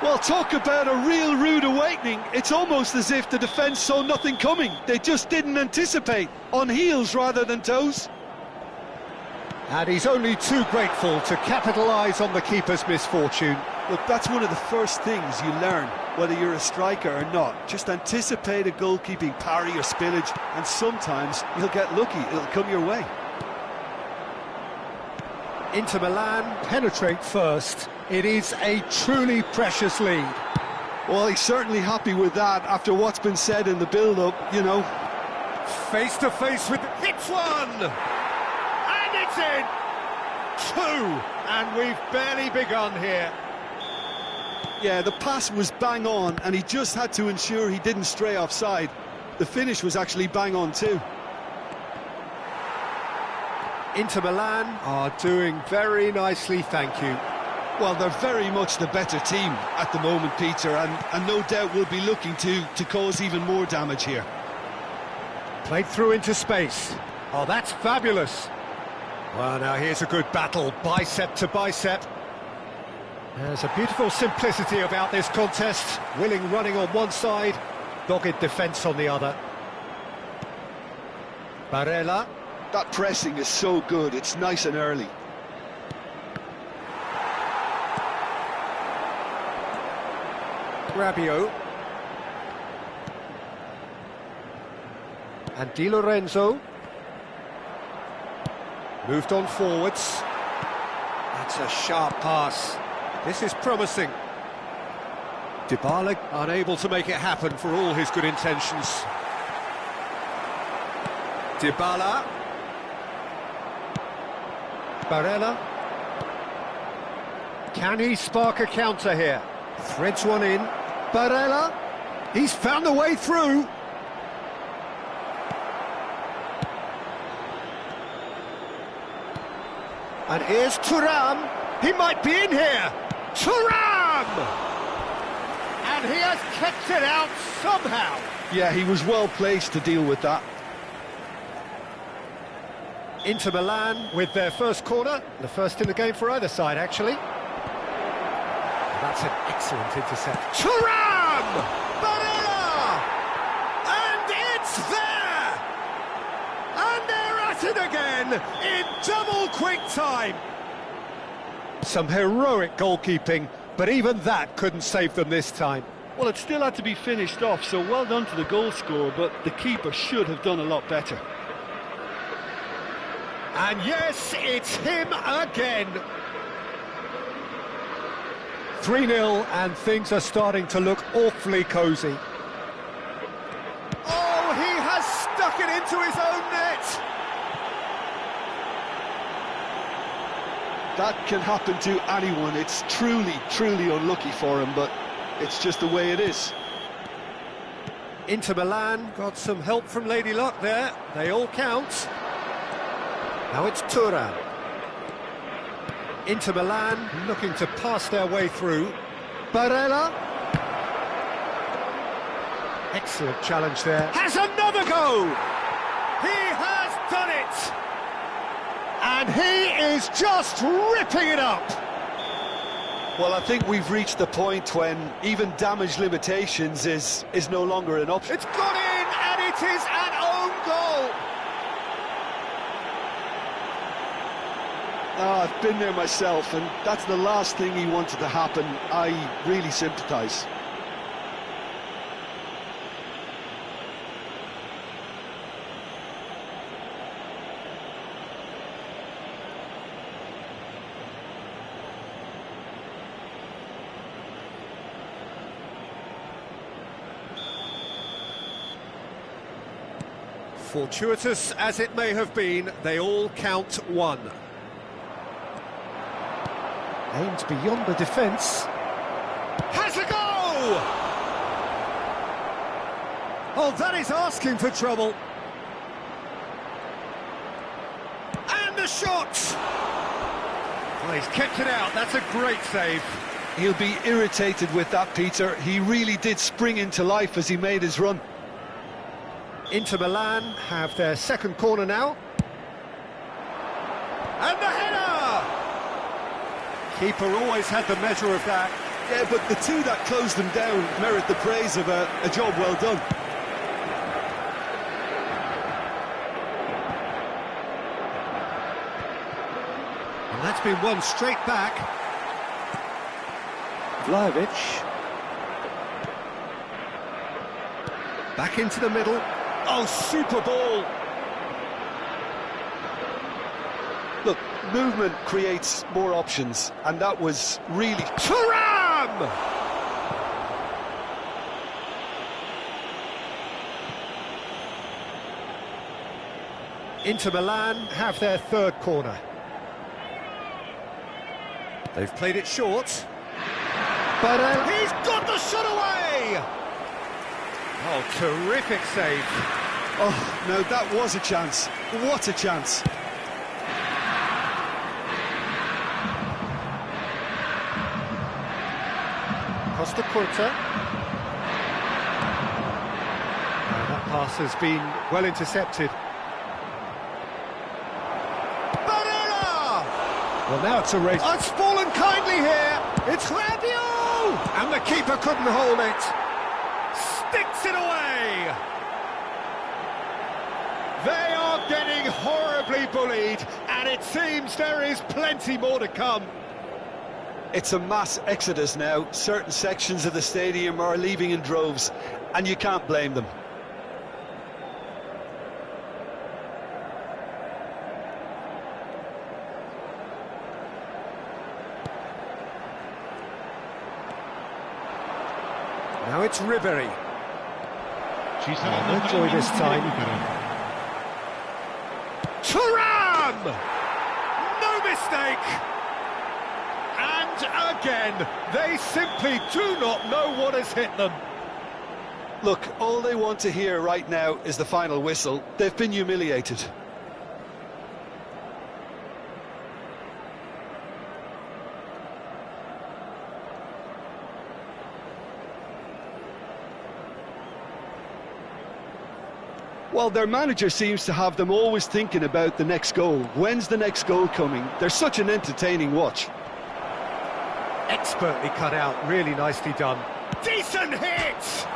Well, talk about a real rude awakening. It's almost as if the defence saw nothing coming. They just didn't anticipate. On heels rather than toes. And he's only too grateful to capitalise on the keeper's misfortune. Look, that's one of the first things you learn, whether you're a striker or not. Just anticipate a goalkeeping parry or spillage, and sometimes you'll get lucky, it'll come your way. Inter Milan penetrate first. It is a truly precious lead. Well, he's certainly happy with that after what's been said in the build-up, you know. Face to face with... hits one! And it's in! Two! And we've barely begun here. Yeah, the pass was bang on, and he just had to ensure he didn't stray offside. The finish was actually bang on too. Inter Milan are doing very nicely, thank you. Well, they're very much the better team at the moment, Peter, and no doubt will be looking to cause even more damage here. Played through into space. Oh, that's fabulous. Well, now here's a good battle, bicep to bicep. There's a beautiful simplicity about this contest. Willing running on one side, dogged defence on the other. Barella. That pressing is so good, it's nice and early. Rabiot. And Di Lorenzo. Moved on forwards. That's a sharp pass. This is promising. Dybala unable to make it happen for all his good intentions. Dybala. Barella. Can he spark a counter here? Threads one in. Barella. He's found a way through. And here's Thuram. He might be in here. Thuram! And he has kept it out somehow. Yeah, he was well placed to deal with that. Inter Milan with their first corner, the first in the game for either side, actually. That's an excellent intercept. Thuram! Barella! And it's there! And they're at it again in double quick time. Some heroic goalkeeping, but even that couldn't save them this time. Well, it still had to be finished off, so well done to the goal scorer, but the keeper should have done a lot better. And yes, it's him again. 3-0, and things are starting to look awfully cosy. Oh, he has stuck it into his own net. That can happen to anyone. It's truly, truly unlucky for him, but it's just the way it is. Inter Milan got some help from Lady Luck there. They all count. Now it's Thuram. Inter Milan looking to pass their way through. Barella. Excellent challenge there. Has another go! He has done it! And he is just ripping it up! Well, I think we've reached the point when even damage limitations is no longer an option. It's gone in, and it is an own goal! Oh, I've been there myself, and that's the last thing he wanted to happen. I really sympathise. Fortuitous as it may have been, they all count one. Aimed beyond the defence. Has a go! Oh, that is asking for trouble. And the shot! Well, he's kept it out, that's a great save. He'll be irritated with that, Peter. He really did spring into life as he made his run. Inter Milan have their second corner now. And the header! Keeper always had the measure of that. Yeah, but the two that closed them down merit the praise of a job well done. And that's been won straight back. Vlahovic. Back into the middle. Oh, super ball! Look, movement creates more options, and that was really... Thuram! Inter Milan have their third corner. They've played it short. But he's got the shot away! Oh, terrific save. Oh, no, that was a chance. What a chance. Costa Curta. That pass has been well intercepted. Barella! Well, now it's a race. Oh, it's fallen kindly here. It's Rabiot! And the keeper couldn't hold it. Sticks it away! They are getting horribly bullied, and it seems there is plenty more to come. It's a mass exodus now. Certain sections of the stadium are leaving in droves, and you can't blame them. Now it's Ribery. Enjoy this time. Thuram! No mistake! And again, they simply do not know what has hit them. Look, all they want to hear right now is the final whistle. They've been humiliated. Well, their manager seems to have them always thinking about the next goal. When's the next goal coming? They're such an entertaining watch. Expertly cut out, really nicely done. Decent hit!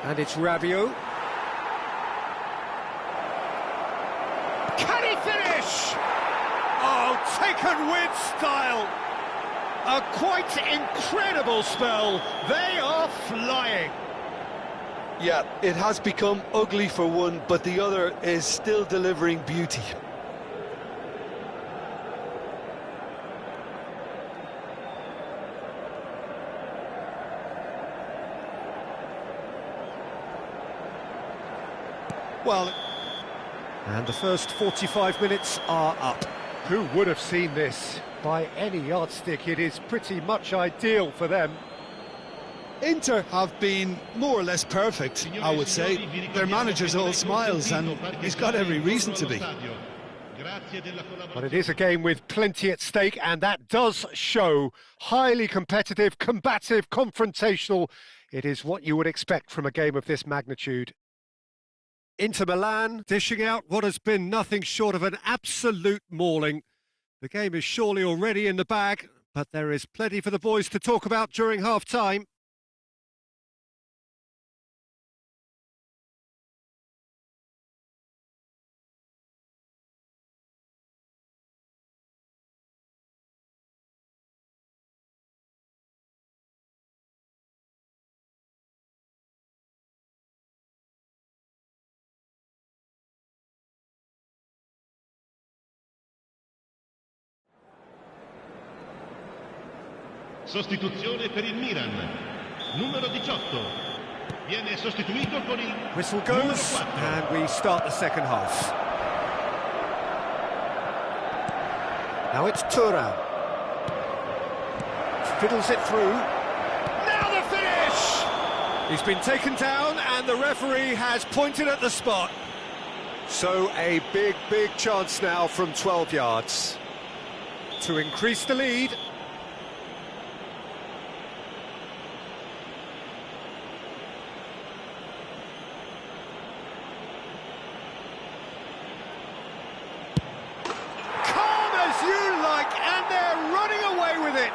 And it's Rabiot. Can he finish? Oh, taken with style. A quite incredible spell. They are flying. Yeah, it has become ugly for one, but the other is still delivering beauty. Well, and the first 45 minutes are up. Who would have seen this? By any yardstick, it is pretty much ideal for them. Inter have been more or less perfect, I would say. Their manager's all smiles, and he's got every reason to be. But it is a game with plenty at stake, and that does show. Highly competitive, combative, confrontational. It is what you would expect from a game of this magnitude. Inter Milan dishing out what has been nothing short of an absolute mauling. The game is surely already in the bag, but there is plenty for the boys to talk about during half-time. Sostituzione per il Milan. Numero 18. Viene sostituito con il Whistle goes, numero 4. and we start the second half. Now it's Thuram. Fiddles it through. Now the finish! He's been taken down, and the referee has pointed at the spot. So a big, big chance now from 12 yards to increase the lead. Calm as you like, and they're running away with it.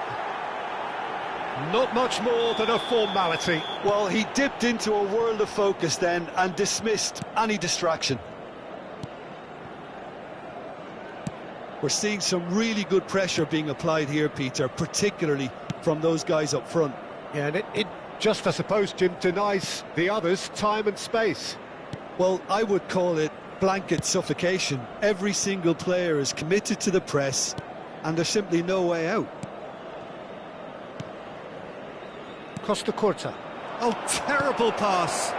Not much more than a formality. Well, he dipped into a world of focus then and dismissed any distraction. We're seeing some really good pressure being applied here, Peter, particularly from those guys up front. Yeah, and it just, I suppose, Jim, denies the others time and space. Well, I would call it blanket suffocation. Every single player is committed to the press, and there's simply no way out. Costa Curta. Oh, terrible pass.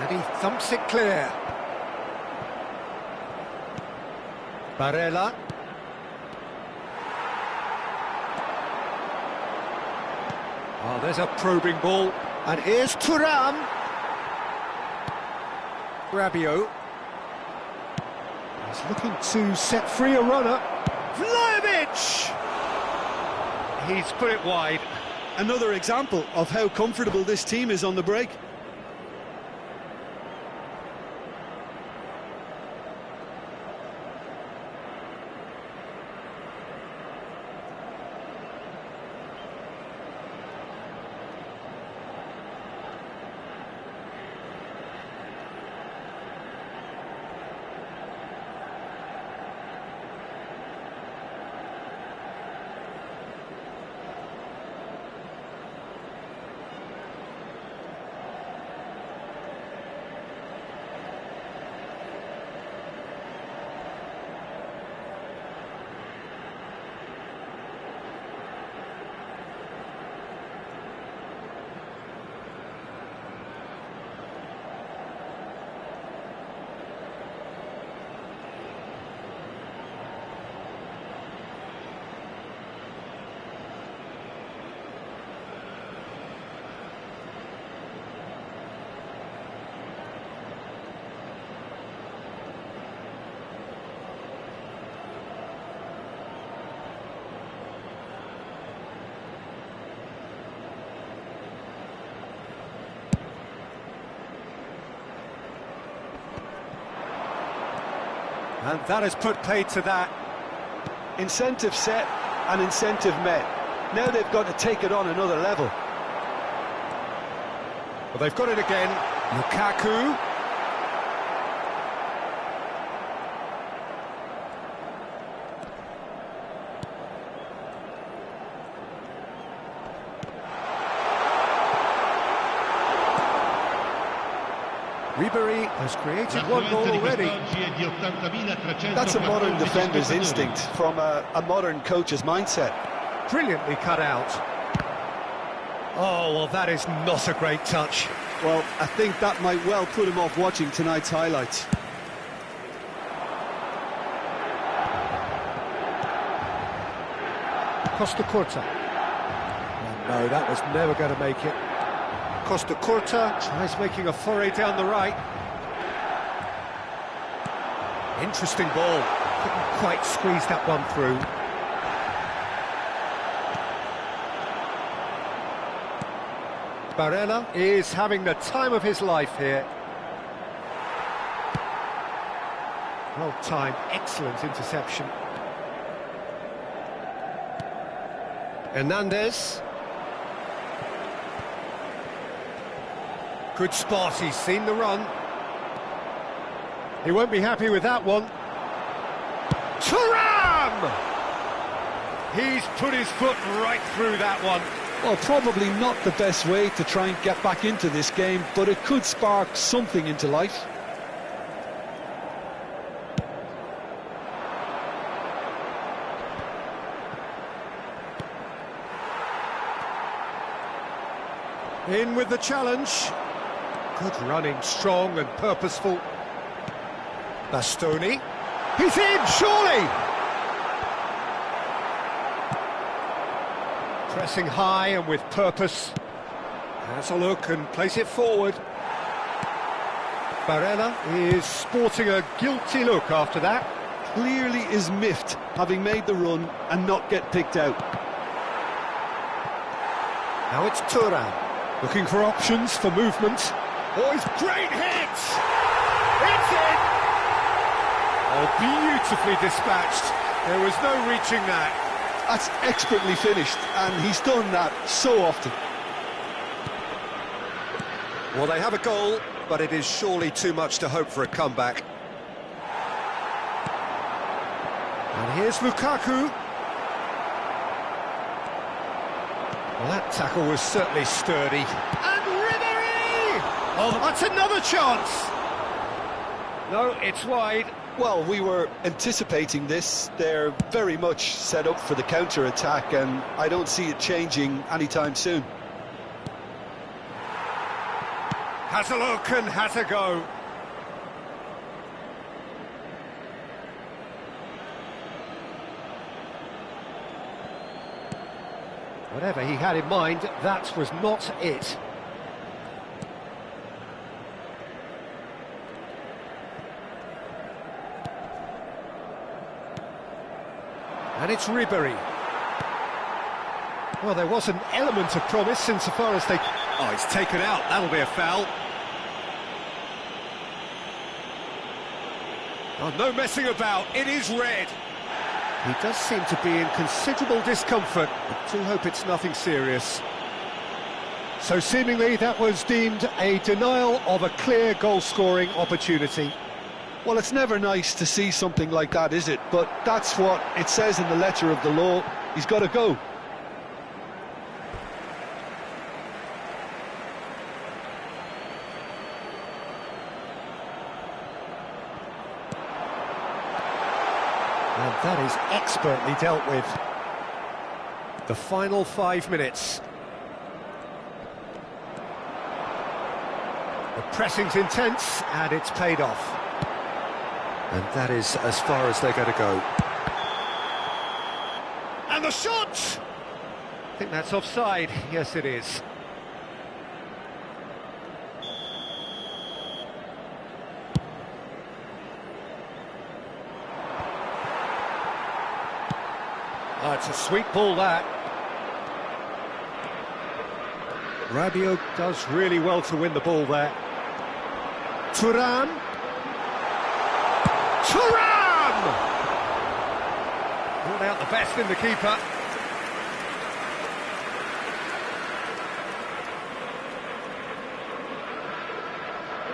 And he thumps it clear. Barella. Oh, there's a probing ball. And here's Thuram. Rabiot. He's looking to set free a runner. Vlahovic! He's put it wide. Another example of how comfortable this team is on the break. And that has put paid to that. Incentive set and incentive met. Now they've got to take it on another level. Well, they've got it again. Lukaku. Ribery has created one goal already. That's a modern defender's instinct from a modern coach's mindset. Brilliantly cut out. Oh, well, that is not a great touch. Well, I think that might well put him off watching tonight's highlights. Costa Curta. Oh, no, that was never going to make it. Costa Curta tries making a foray down the right. Interesting ball. Couldn't quite squeeze that one through. Barella is having the time of his life here. Well timed, excellent interception. Hernandez. Good spot, he's seen the run. He won't be happy with that one. Thuram! He's put his foot right through that one. Well, probably not the best way to try and get back into this game, but it could spark something into life. In with the challenge. Good running, strong and purposeful. Bastoni. He's in, surely! Pressing high and with purpose. Has a look and plays it forward. Barella is sporting a guilty look after that. Clearly is miffed, having made the run and not get picked out. Now it's Thuram, looking for options for movement. Oh, his great hit! It's in! Oh, beautifully dispatched. There was no reaching that. That's expertly finished, and he's done that so often. Well, they have a goal, but it is surely too much to hope for a comeback. And here's Lukaku. Well, that tackle was certainly sturdy. And Ribery! Oh, that's another chance! No, it's wide. Well, we were anticipating this. They're very much set up for the counter-attack, and I don't see it changing anytime soon. Has a look and has a go. Whatever he had in mind, that was not it. And it's Ribery. Well, there was an element of promise insofar as they... Oh, it's taken out. That'll be a foul. Oh, no messing about. It is red. He does seem to be in considerable discomfort. I do hope it's nothing serious. So seemingly that was deemed a denial of a clear goal-scoring opportunity. Well, it's never nice to see something like that, is it? But that's what it says in the letter of the law. He's got to go. And that is expertly dealt with. The final 5 minutes. The pressing's intense, and it's paid off. And that is as far as they're going to go. And the shot! I think that's offside. Yes, it is. Oh, it's a sweet ball, that. Rabiot does really well to win the ball there. Thuram! Thuram! Brought out the best in the keeper.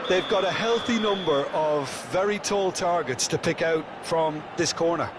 They've got a healthy number of very tall targets to pick out from this corner.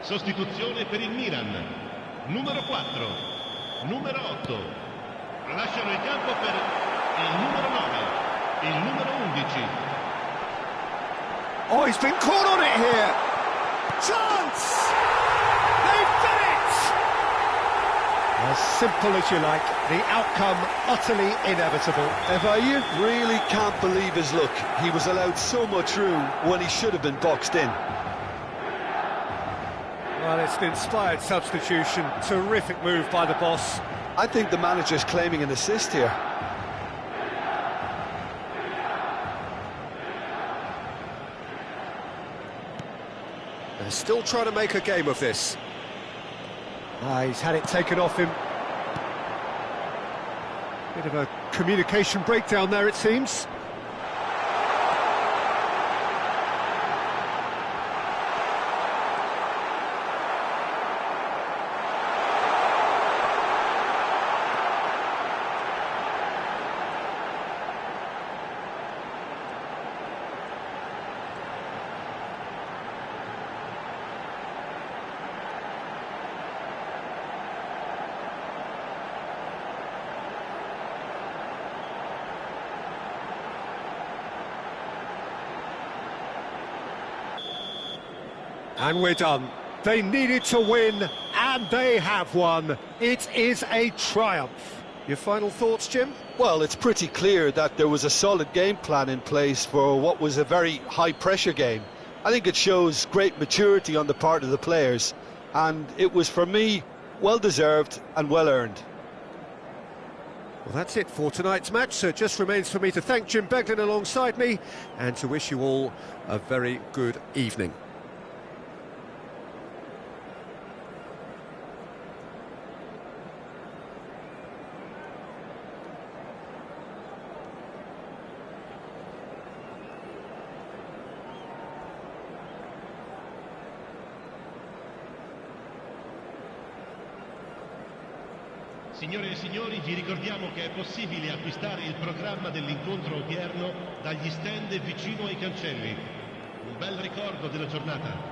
Sostituzione per il Milan. Numero 4, numero 8. Lasciano il campo per il numero 9, il numero 11. Oh, he's been caught on it here. Chance! They've done it! As simple as you like, the outcome utterly inevitable. Evair really can't believe his luck. He was allowed so much room when he should have been boxed in. Well, it's an inspired substitution. Terrific move by the boss. I think the manager's claiming an assist here. They're still trying to make a game of this. He's had it taken off him. Bit of a communication breakdown there, it seems. And we're done. They needed to win, and they have won. It is a triumph. Your final thoughts, Jim? Well, it's pretty clear that there was a solid game plan in place for what was a very high-pressure game. I think it shows great maturity on the part of the players, and it was, for me, well-deserved and well-earned. Well, that's it for tonight's match, so it just remains for me to thank Jim Beglin alongside me and to wish you all a very good evening. Signore e signori, vi ricordiamo che è possibile acquistare il programma dell'incontro odierno dagli stand vicino ai cancelli. Un bel ricordo della giornata.